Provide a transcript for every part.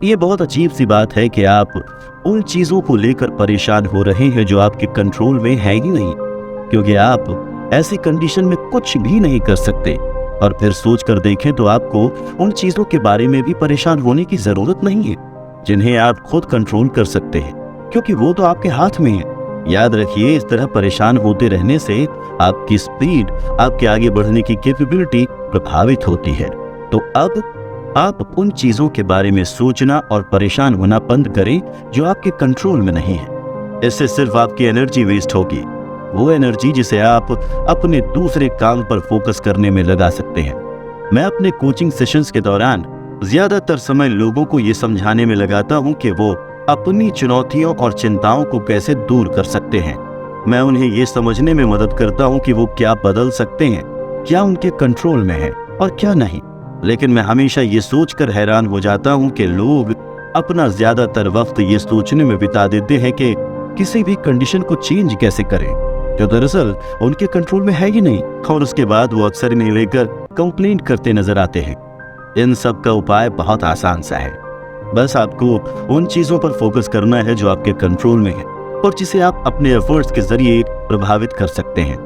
ये बहुत अजीब सी बात है कि आप उन चीज़ों को लेकर परेशान हो रहे हैं जो आपके कंट्रोल में है ही नहीं, क्योंकि आप ऐसी कंडीशन में कुछ भी नहीं कर सकते। और फिर सोच कर देखें तो आपको उन चीज़ों के बारे में भी परेशान होने की ज़रूरत नहीं है जिन्हें आप खुद कंट्रोल कर सकते हैं, क्योंकि वो तो आपके हाथ में है। याद रखिए, इस तरह परेशान होते रहने से आपकी स्पीड, आपके आगे बढ़ने की कैपेबिलिटी प्रभावित होती है। तो अब आप उन चीजों के बारे में सोचना और परेशान होना बंद करें जो आपके कंट्रोल में नहीं है। इससे सिर्फ आपकी एनर्जी वेस्ट होगी, वो एनर्जी जिसे आप अपने दूसरे काम पर फोकस करने में लगा सकते हैं। मैं अपने कोचिंग सेशंस के दौरान ज्यादातर समय लोगों को ये समझाने में लगाता हूँ कि वो अपनी चुनौतियों और चिंताओं को कैसे दूर कर सकते हैं। मैं उन्हें ये समझने में मदद करता हूँ कि वो क्या बदल सकते हैं, क्या उनके कंट्रोल में है और क्या नहीं। लेकिन मैं हमेशा ये सोचकर हैरान हो जाता हूँ कि लोग अपना ज्यादातर वक्त ये सोचने में बिता देते हैं कि किसी भी कंडीशन को चेंज कैसे करें, जो दरअसल उनके कंट्रोल में है ही नहीं, और उसके बाद वो अक्सर इन्हें लेकर कंप्लेंट करते नजर आते हैं। इन सब का उपाय बहुत आसान सा है। बस आपको उन चीजों पर फोकस करना है जो आपके कंट्रोल में है और जिसे आप अपने एफर्ट्स के जरिए प्रभावित कर सकते हैं।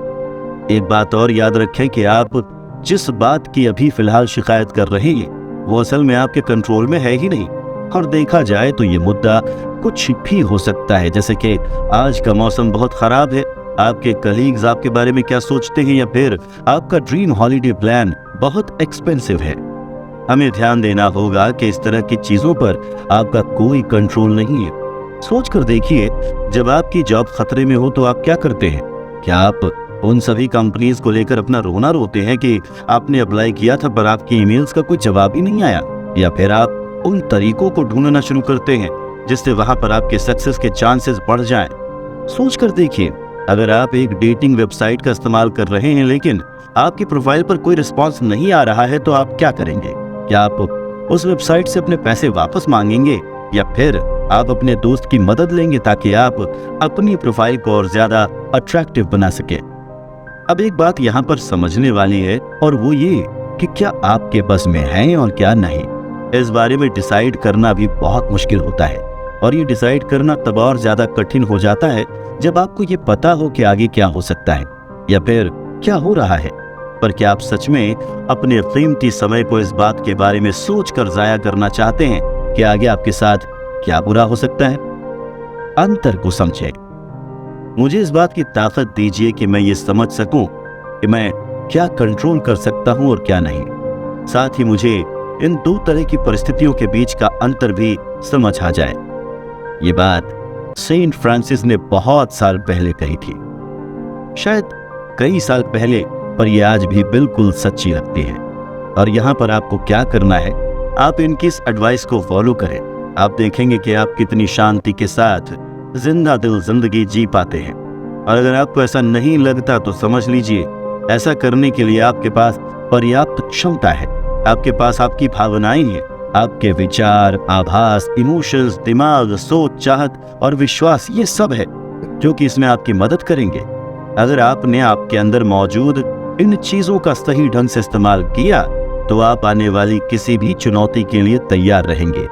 एक बात और याद रखें कि आप जिस बात की अभी फिलहाल शिकायत कर रहे हैं वो असल में आपके कंट्रोल में है ही नहीं। और देखा जाए तो ये मुद्दा कुछ भी हो सकता है, जैसे कि आज का मौसम बहुत खराब है, आपके कलीग्स आपके बारे में क्या सोचते हैं, या फिर आपका ड्रीम हॉलिडे प्लान बहुत एक्सपेंसिव है। हमें ध्यान देना होगा कि इस तरह की चीजों पर आपका कोई कंट्रोल नहीं है। सोच कर देखिए, जब आपकी जॉब खतरे में हो तो आप क्या करते हैं? क्या आप उन सभी कंपनीज को लेकर अपना रोना रोते हैं कि आपने अप्लाई किया था पर आपकी ईमेल्स का कोई जवाब ही नहीं आया? या फिर आप उन तरीकों को ढूंढना शुरू करते हैं जिससे वहां पर आपके सक्सेस के चांसेस बढ़ जाएं? सोच कर देखिए, अगर आप एक डेटिंग वेबसाइट का इस्तेमाल कर रहे हैं लेकिन आपकी प्रोफाइल पर कोई रिस्पॉन्स नहीं आ रहा है तो आप क्या करेंगे? क्या आप उस वेबसाइट से अपने पैसे वापस मांगेंगे, या फिर आप अपने दोस्त की मदद लेंगे ताकि आप अपनी प्रोफाइल को और ज्यादा अट्रैक्टिव बना सके? अब एक बात यहाँ पर समझने वाली है, और वो ये कि क्या आपके बस में है और क्या नहीं। इस बारे में डिसाइड करना भी बहुत मुश्किल होता है, और ये डिसाइड करना तब और ज्यादा कठिन हो जाता है जब आपको ये पता हो कि आगे क्या हो सकता है या फिर क्या हो रहा है। पर क्या आप सच में अपने कीमती समय को इस बात के बारे में सोचकर जाया करना चाहते हैं कि आगे आपके साथ क्या बुरा हो सकता है? अंतर को समझें। मुझे इस बात की ताकत दीजिए कि मैं ये समझ सकूं कि मैं क्या कंट्रोल कर सकता हूं और क्या नहीं। साथ ही मुझे इन दो तरह की परिस्थितियों के बीच का अंतर भी समझ आ जाए। ये बात सेंट फ्रांसिस ने बहुत साल पहले कही थी, शायद कई साल पहले, पर यह आज भी बिल्कुल सच्ची लगती है। और यहाँ पर आपको क्या करना है, आप इनकी इस एडवाइस को फॉलो करें। आप देखेंगे कि आप कितनी शांति के साथ जिंदा दिल जिंदगी जी पाते हैं। और अगर आपको ऐसा नहीं लगता तो समझ लीजिए, ऐसा करने के लिए आपके पास पर्याप्त क्षमता है। आपके पास आपकी भावनाएं हैं, आपके विचार, आभास, इमोशंस, दिमाग, सोच, चाहत और विश्वास, ये सब है जो कि इसमें आपकी मदद करेंगे। अगर आपने आपके अंदर मौजूद इन चीजों का सही ढंग से इस्तेमाल किया तो आप आने वाली किसी भी चुनौती के लिए तैयार रहेंगे।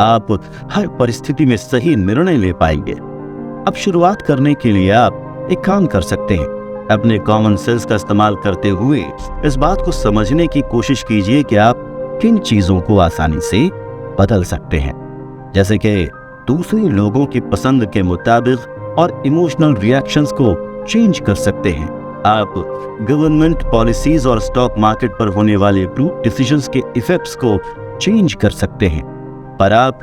आप हर परिस्थिति में सही निर्णय ले पाएंगे। अब शुरुआत करने के लिए आप एक काम कर सकते हैं। अपने कॉमन सेंस का इस्तेमाल करते हुए इस बात को समझने की कोशिश कीजिए कि आप किन चीजों को आसानी से बदल सकते हैं, जैसे कि दूसरे लोगों की पसंद के मुताबिक, और इमोशनल रिएक्शंस को चेंज कर सकते हैं। आप गवर्नमेंट पॉलिसीज और स्टॉक मार्केट पर होने वाले ग्रुप डिसीजंस के इफेक्ट्स को चेंज कर सकते हैं। पर आप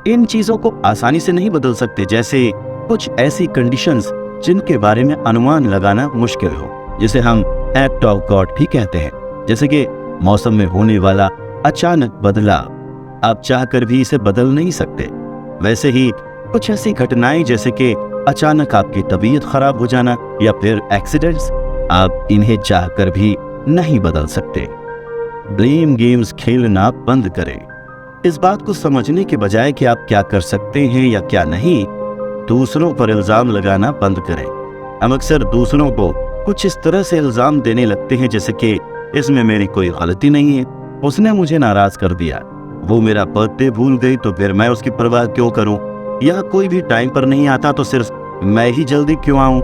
इन चीजों को आसानी से नहीं बदल सकते, जैसे कुछ ऐसी कंडीशंस जिनके बारे में अनुमान लगाना मुश्किल हो, जिसे हम एक्ट ऑफ गॉड भी कहते हैं, जैसे कि मौसम में होने वाला अचानक बदलाव। आप चाहकर भी इसे बदल नहीं सकते। वैसे ही कुछ ऐसी घटनाएं जैसे कि अचानक आपकी तबीयत खराब हो जाना या फिर एक्सीडेंट्स, आप इन्हें चाहकर भी नहीं बदल सकते। ब्लेम गेम्स खेलना बंद करें। इस बात को समझने के बजाय कि आप क्या कर सकते हैं या क्या नहीं, दूसरों पर इल्जाम लगाना बंद करें। हम अक्सर दूसरों को कुछ इस तरह से इल्जाम देने लगते हैं जैसे कि इसमें मेरी कोई गलती नहीं है, उसने मुझे नाराज कर दिया, वो मेरा बर्थडे भूल गई तो फिर मैं उसकी परवाह क्यों करूं? या कोई भी टाइम पर नहीं आता तो सिर्फ मैं ही जल्दी क्यों आऊं?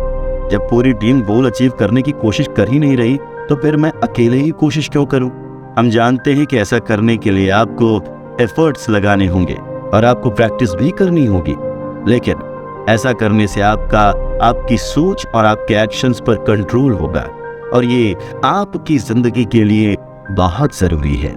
जब पूरी टीम गोल अचीव करने की कोशिश कर ही नहीं रही तो फिर मैं अकेले ही कोशिश क्यों करूं? हम जानते हैं कि ऐसा करने के लिए आपको एफर्ट्स लगाने होंगे और आपको प्रैक्टिस भी करनी होगी, लेकिन ऐसा करने से आपकी सोच और आपके एक्शंस पर कंट्रोल होगा और ये आपकी जिंदगी के लिए बहुत जरूरी है।